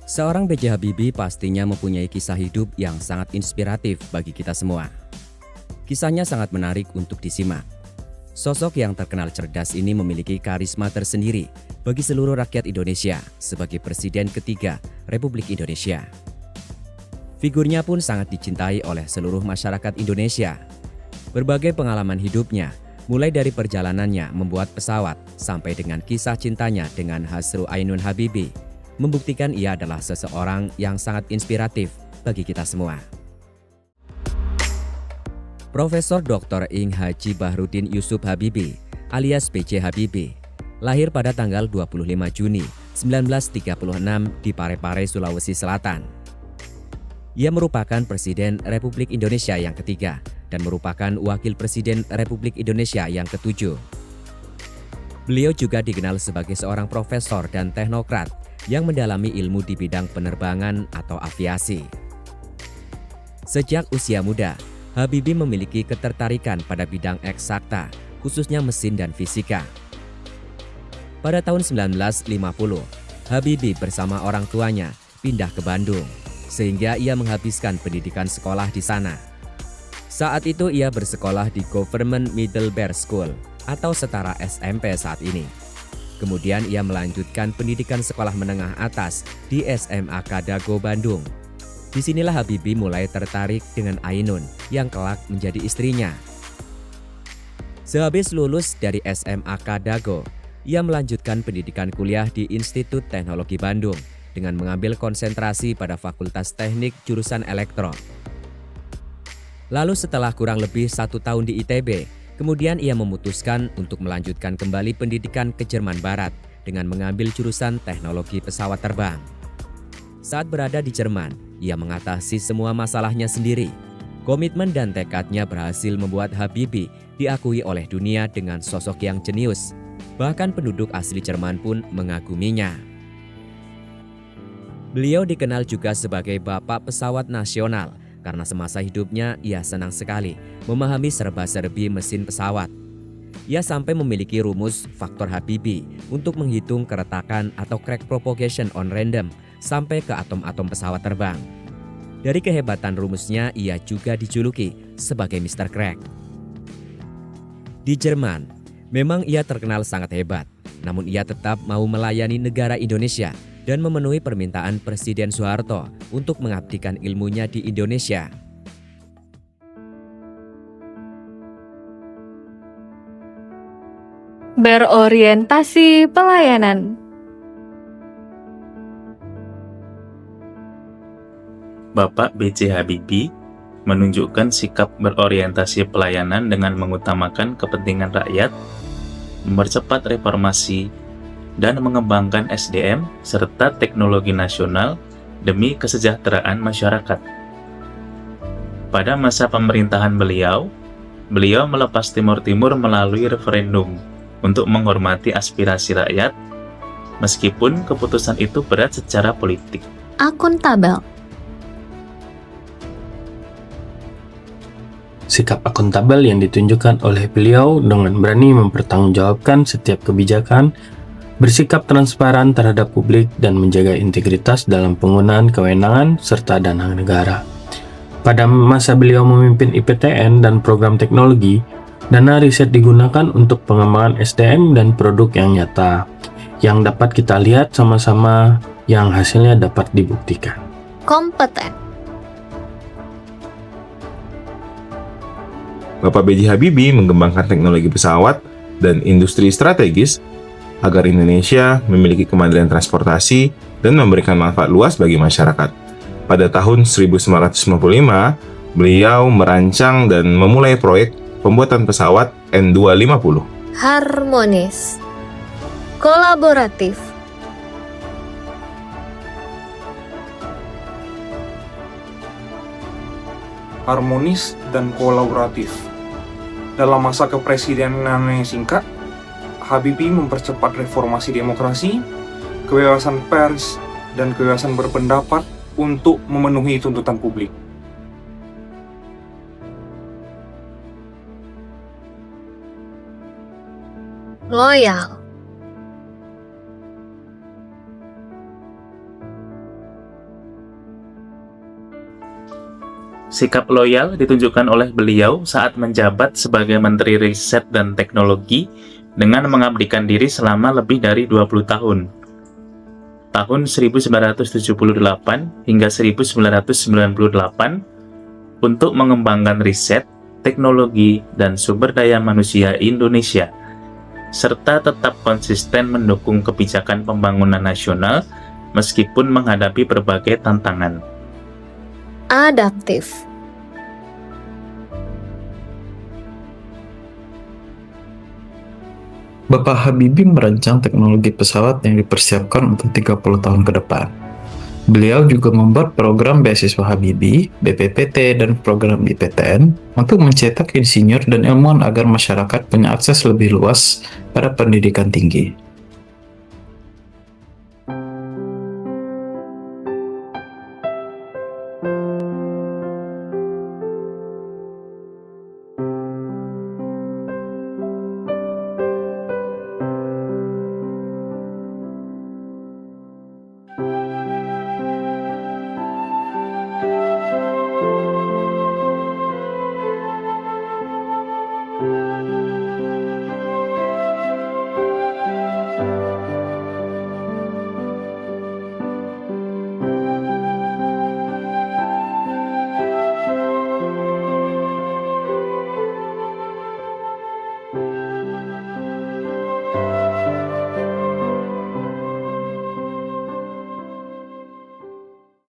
Seorang B.J. Habibie pastinya mempunyai kisah hidup yang sangat inspiratif bagi kita semua. Kisahnya sangat menarik untuk disimak. Sosok yang terkenal cerdas ini memiliki karisma tersendiri bagi seluruh rakyat Indonesia sebagai Presiden ketiga Republik Indonesia. Figurnya pun sangat dicintai oleh seluruh masyarakat Indonesia. Berbagai pengalaman hidupnya, mulai dari perjalanannya membuat pesawat sampai dengan kisah cintanya dengan Hasrul Ainun Habibie, membuktikan ia adalah seseorang yang sangat inspiratif bagi kita semua. Profesor Dr. Ing Haji Bahrudin Yusuf Habibie alias B.J. Habibie lahir pada tanggal 25 Juni 1936 di Parepare, Sulawesi Selatan. Ia merupakan Presiden Republik Indonesia yang ketiga dan merupakan Wakil Presiden Republik Indonesia yang ketujuh. Beliau juga dikenal sebagai seorang profesor dan teknokrat yang mendalami ilmu di bidang penerbangan atau aviasi. Sejak usia muda, Habibie memiliki ketertarikan pada bidang eksakta, khususnya mesin dan fisika. Pada tahun 1950, Habibie bersama orang tuanya pindah ke Bandung, sehingga ia menghabiskan pendidikan sekolah di sana. Saat itu ia bersekolah di Government Middle Bear School atau setara SMP saat ini. Kemudian ia melanjutkan pendidikan sekolah menengah atas di SMA Kadago Bandung. Disinilah Habibie mulai tertarik dengan Ainun yang kelak menjadi istrinya. Sehabis lulus dari SMA Kadago, ia melanjutkan pendidikan kuliah di Institut Teknologi Bandung dengan mengambil konsentrasi pada Fakultas Teknik jurusan Elektro. Lalu setelah kurang lebih 1 tahun di ITB, kemudian ia memutuskan untuk melanjutkan kembali pendidikan ke Jerman Barat dengan mengambil jurusan teknologi pesawat terbang. Saat berada di Jerman, ia mengatasi semua masalahnya sendiri. Komitmen dan tekadnya berhasil membuat Habibie diakui oleh dunia dengan sosok yang jenius. Bahkan penduduk asli Jerman pun mengaguminya. Beliau dikenal juga sebagai Bapak Pesawat Nasional karena semasa hidupnya ia senang sekali memahami serba-serbi mesin pesawat. Ia sampai memiliki rumus faktor Habibie untuk menghitung keretakan atau crack propagation on random sampai ke atom-atom pesawat terbang. Dari kehebatan rumusnya, ia juga dijuluki sebagai Mr. Crack. Di Jerman, memang ia terkenal sangat hebat, namun ia tetap mau melayani negara Indonesia dan memenuhi permintaan Presiden Soeharto untuk mengabdikan ilmunya di Indonesia. Berorientasi pelayanan. Bapak B.J. Habibie menunjukkan sikap berorientasi pelayanan dengan mengutamakan kepentingan rakyat, mempercepat reformasi, dan mengembangkan SDM serta teknologi nasional demi kesejahteraan masyarakat. Pada masa pemerintahan beliau melepas Timur Timur melalui referendum untuk menghormati aspirasi rakyat, meskipun keputusan itu berat secara politik. Akuntabel. Sikap akuntabel yang ditunjukkan oleh beliau dengan berani mempertanggungjawabkan setiap kebijakan, bersikap transparan terhadap publik, dan menjaga integritas dalam penggunaan kewenangan serta dana negara. Pada masa beliau memimpin IPTN dan program teknologi, dana riset digunakan untuk pengembangan SDM dan produk yang nyata, yang dapat kita lihat sama-sama, yang hasilnya dapat dibuktikan. Kompeten. Bapak B.J. Habibie mengembangkan teknologi pesawat dan industri strategis agar Indonesia memiliki kemandirian transportasi dan memberikan manfaat luas bagi masyarakat. Pada tahun 1955, beliau merancang dan memulai proyek pembuatan pesawat N250. Harmonis. Kolaboratif. Harmonis dan kolaboratif. Dalam masa kepresidenan yang singkat, Habibie mempercepat reformasi demokrasi, kebebasan pers, dan kebebasan berpendapat untuk memenuhi tuntutan publik. Loyal. Sikap loyal ditunjukkan oleh beliau saat menjabat sebagai Menteri Riset dan Teknologi dengan mengabdikan diri selama lebih dari 20 tahun. Tahun 1978 hingga 1998 untuk mengembangkan riset, teknologi, dan sumber daya manusia Indonesia, serta tetap konsisten mendukung kebijakan pembangunan nasional meskipun menghadapi berbagai tantangan. Adaptif. Bapak Habibie merancang teknologi pesawat yang dipersiapkan untuk 30 tahun ke depan. Beliau juga membuat program beasiswa Habibie, BPPT, dan program IPTN untuk mencetak insinyur dan ilmuwan agar masyarakat punya akses lebih luas pada pendidikan tinggi.